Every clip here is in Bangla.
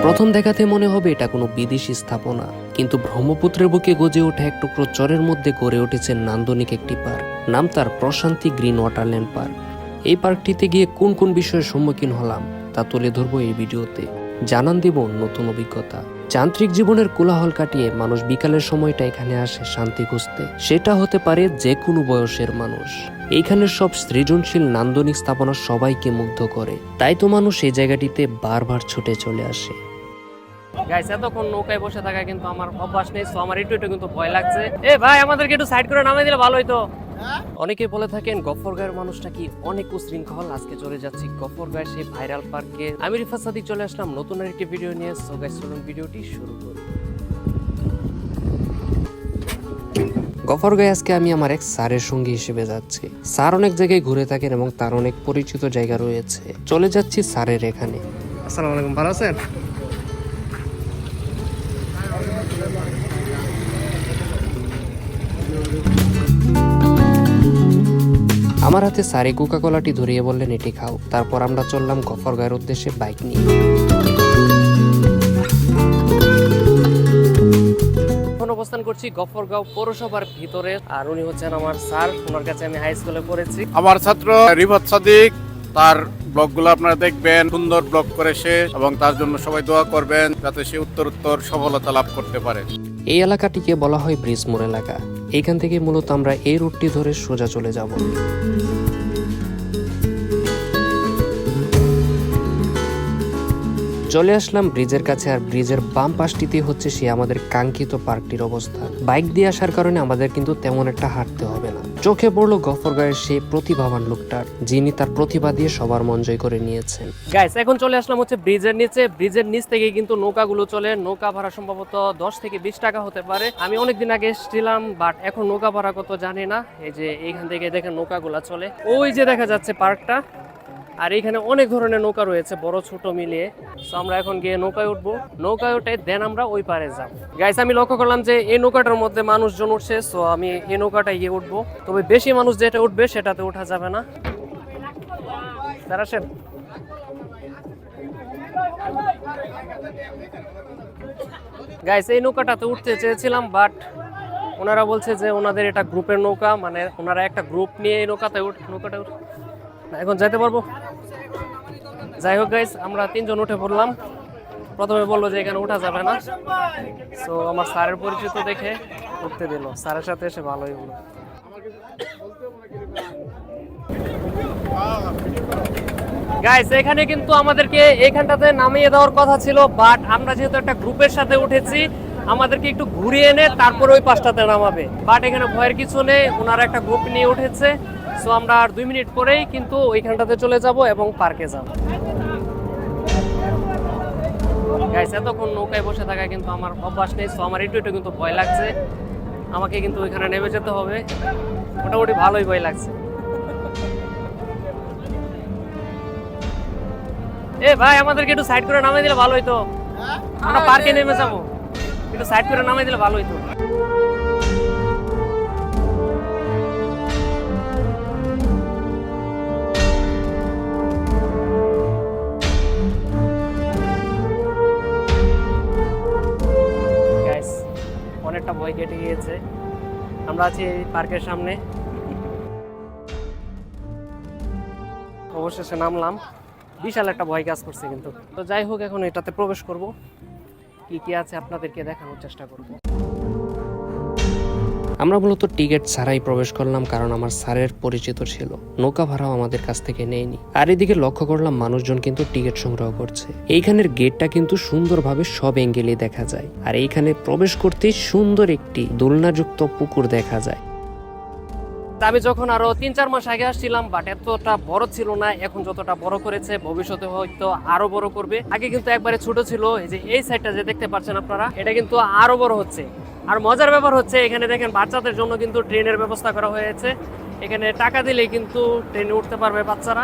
প্রথম দেখাতে মনে হবে এটা কোনো বিদেশি স্থাপনা, কিন্তু ব্রহ্মপুত্রের বুকে গজে ওঠা এক টুকরো চরের মধ্যে গড়ে উঠেছে নান্দনিক একটি পার্ক। নাম তার প্রশান্তি গ্রিন ওয়াটারল্যান্ড পার্ক। এই পার্কটিতে গিয়ে কোন কোন বিষয়ের সম্মুখীন হলাম তা তুলে ধরবো এই ভিডিওতে। জানান দিব নতুন অভিজ্ঞতা। যান্ত্রিক জীবনের কোলাহল কাটিয়ে মানুষ বিকালের সময়টা এখানে আসে শান্তি খুঁজতে। সেটা হতে পারে যে কোনো বয়সের মানুষ। এইখানের সব সৃজনশীল নান্দনিক স্থাপনা সবাইকে মুগ্ধ করে, তাই তো মানুষ এই জায়গাটিতে বারবার ছুটে চলে আসে। গাইস, এতক্ষণ নৌকায় বসে থাকা কিন্তু আমার অভ্যাস নেই, সো আমার একটু কিন্তু ভয় লাগছে। এ ভাই, আমাদেরকে একটু সাইড করে নামিয়ে দিলে ভালো হইতো। অনেকে বলে থাকেন গফরগাঁওয়ের মানুষটা কি অনেক উশৃঙ্খল। আজকে চলে যাচ্ছি গফরগাঁওয়ের সেই ভাইরাল পার্কে। আমি রিফাত সাদিক চলে আসলাম নতুন আরেকটি ভিডিও নিয়ে। সো গাইস, চলুন ভিডিওটি শুরু করি। গফরগাঁওয়ে আজকে আমি আমার এক স্যারের সঙ্গী হিসেবে যাচ্ছি। স্যার অনেক জায়গায় ঘুরে থাকেন এবং তার অনেক পরিচিত জায়গা রয়েছে। চলে যাচ্ছি স্যারের এখানে। আসসালামু আলাইকুম, ভালো আছেন? আমার হাতে সারি কোকা কোলাটি ধরিয়ে বললেন এটি খাও। তারপর আমরা চললাম গফরগাঁওয়ের উদ্দেশ্যে বাইক নিয়ে। এখন অবস্থান করছি গফরগাঁও পৌরসভার ভিতরে, আর উনি হচ্ছেন আমার স্যার। ওনার কাছে আমি হাই স্কুলে পড়েছি। আমার ছাত্র রিফাত সাদিক, তার ব্লগগুলো আপনারা দেখবেন, সুন্দর ব্লগ করে সে, এবং তার জন্য সবাই দোয়া করবেন যাতে সে উত্তরোত্তর সফলতা লাভ করতে পারে। এই এলাকাটিকে বলা হয় ব্রিজ মোড় এলাকা। এইখান থেকে মূলত আমরা এই রুটটি ধরে সোজা চলে যাব। চলে আসলাম ব্রিজের কাছে, আর ব্রিজের বাম পাশটিতে হচ্ছে সে আমাদের কাঙ্ক্ষিত পার্কটির অবস্থান। বাইক দিয়ে আসার কারণে আমাদের কিন্তু তেমন একটা হাঁটতে হবে না। চোখে পড়লো গফরগাঁওয়ের সেই প্রতিভাবান লোকটার, যিনি তার প্রতিভা দিয়ে সবার মন জয় করে নিয়েছেন। গাইস, এখন চলে আসলাম হচ্ছে ব্রিজের নিচে। ব্রিজের নিচ থেকে কিন্তু নৌকাগুলো চলে। নৌকা ভাড়া সম্ভবত 10 থেকে 20 টাকা হতে পারে। আমি অনেকদিন আগে এসেছিলাম, বাট এখন নৌকা ভাড়া কত জানি না। এই যে এইখান থেকে দেখেন নৌকাগুলা চলে। ওই যে দেখা যাচ্ছে পার্কটা, আর এখানে অনেক ধরনের নৌকা রয়েছে, বড় ছোট মিলিয়ে। সো আমরা এখন গিয়ে নৌকায় উঠবো। নৌকায় উঠে দেন আমরা ওই পারে যাব। গাইস, আমি লক্ষ্য করলাম যে এই নৌকাটার মধ্যে মানুষজন উঠছে, সো আমি এই নৌকাটায় গিয়ে উঠবো। তবে বেশি মানুষ যেটা উঠবে সেটাতে ওঠা যাবে না। স্যার আসেন। গাইস, এই নৌকাটাতে উঠতে চেয়েছিলাম, বাট ওনারা বলছে যে ওনাদের এটা গ্রুপের নৌকা, মানে ওনারা একটা গ্রুপ নিয়ে এই নৌকাটা এখন যাইতে পারবো। যাই হোক গাইস, আমরা 3 জন উঠে পড়লাম। প্রথমে বললো যে এখানে উঠা যাবে না, সো আমার স্যারের পরিচিত দেখে উঠতে দিল। স্যারের সাথে এসে ভালোই হলো। গাইস, এখানে কিন্তু আমাদেরকে এখানটাতে নামিয়ে দেওয়ার কথা ছিল, বাট আমরা যেহেতু একটা গ্রুপের সাথে উঠেছি, আমাদেরকে একটু ঘুরিয়ে এনে তারপর ওই পাশটাতে নামাবে। বাট এখানে ভয়ের কিছু নেই, ওনারা একটা গ্রুপ নিয়ে উঠেছে। সো আমরা আর 2 মিনিট পরেই কিন্তু ওইখানটাতে চলে যাব এবং পার্কে যাব। গাইস, এতক্ষণ নৌকায় বসে থাকা কিন্তু আমার অভ্যাস নেই, সো আমার একটু কিন্তু ভয় লাগছে। আমাকে কিন্তু ওইখানে নেমে যেতে হবে। মোটামুটি ভালোই ভয় লাগছে। এ ভাই, আমাদেরকে একটু সাইড করে নামিয়ে দিলে ভালো হইতো। আমরা পার্কে নেমে যাবো, একটু সাইড করে নামিয়ে দিলে ভালো হইতো। অনেকটা ভয় কেটে গিয়েছে। আমরা আছি পার্কের সামনে, অবশেষে নামলাম। বিশাল একটা ভয় কাজ করছে কিন্তু। তো যাই হোক, এখন এটাতে প্রবেশ করব। কি কি আছে আপনাদেরকে দেখানোর চেষ্টা করব। আমরা মূলত টিকিট ছাড়াই প্রবেশ করলাম, কারণ আমার স্যারের পরিচিত ছিল। নৌকা ভাড়াও আমাদের কাছ থেকে নেয়নি। আর এদিকে লক্ষ্য করলাম মানুষজন কিন্তু টিকিট সংগ্রহ করছে। এইখানের গেটটা কিন্তু সুন্দরভাবে সব অ্যাঙ্গেলে দেখা যায়, আর এইখানে প্রবেশ করতেই সুন্দর একটি দোলনাযুক্ত পুকুর দেখা যায়। আমি যখন আরো 3-4 মাস আগে আসছিলাম, বাট এতটা বড় ছিল না। এখন যতটা বড় করেছে, ভবিষ্যতে হয়তো আরো বড় করবে। আগে কিন্তু একবারে ছোট ছিল। এই যে এই সাইডটা যে দেখতে পাচ্ছেন আপনারা, এটা কিন্তু আরো বড় হচ্ছে। আর মজার ব্যাপার হচ্ছে, এখানে দেখেন বাচ্চাদের জন্য কিন্তু ট্রেনের ব্যবস্থা করা হয়েছে। এখানে টাকা দিলেই কিন্তু ট্রেনে উঠতে পারবে বাচ্চারা।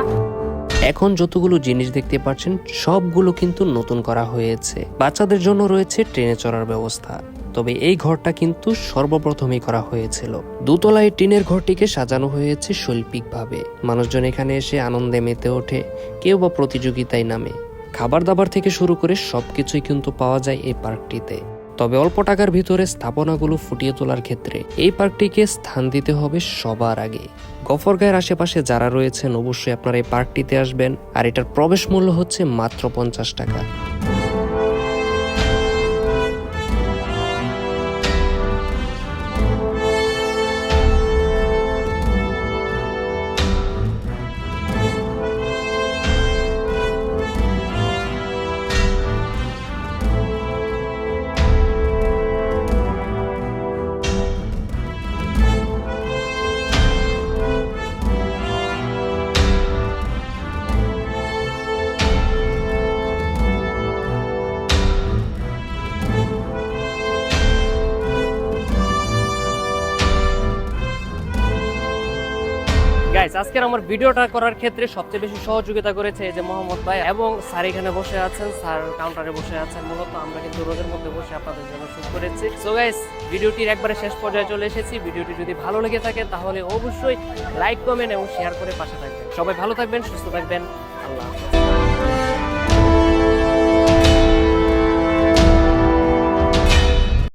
এখন যতগুলো জিনিস দেখতে পাচ্ছেন সবগুলো কিন্তু নতুন করা হয়েছে। বাচ্চাদের জন্য রয়েছে ট্রেনে চড়ার ব্যবস্থা। তবে এই ঘরটা কিন্তু সর্বপ্রথমেই করা হয়েছিল। দোতলায় টিনের ঘরটিকে সাজানো হয়েছে শৈল্পিকভাবে। মানুষজন এখানে এসে আনন্দে মেতে ওঠে, কেউ বা প্রতিযোগিতায় নামে। খাবার দাবার থেকে শুরু করে সবকিছুই কিন্তু পাওয়া যায় এই পার্কটিতে। তবে অল্প টাকার ভিতরে স্থাপনাগুলো ফুটিয়ে তোলার ক্ষেত্রে এই পার্কটিকে স্থান দিতে হবে সবার আগে। গফরগাঁয়ের আশেপাশে যারা রয়েছেন অবশ্যই আপনারা এই পার্কটিতে আসবেন, আর এটার প্রবেশ মূল্য হচ্ছে মাত্র 50 টাকা। গাইস, আজকের আমার ভিডিওটা করার ক্ষেত্রে সবচেয়ে বেশি সহযোগিতা করেছে এই যে মোহাম্মদ ভাই, এবং স্যার এখানে বসে আছেন, স্যার কাউন্টারে বসে আছেন। মূলত আমরা কিন্তু রোদের মধ্যে বসে আপনাদের জন্য শুট করেছি। সো গাইস, ভিডিওটির একবারে শেষ পর্যায়ে চলে এসেছি। ভিডিওটি যদি ভালো লেগে থাকে তাহলে অবশ্যই লাইক, কমেন্ট এবং শেয়ার করে পাশে থাকবেন। সবাই ভালো থাকবেন, সুস্থ থাকবেন। আল্লাহ হাফেজ।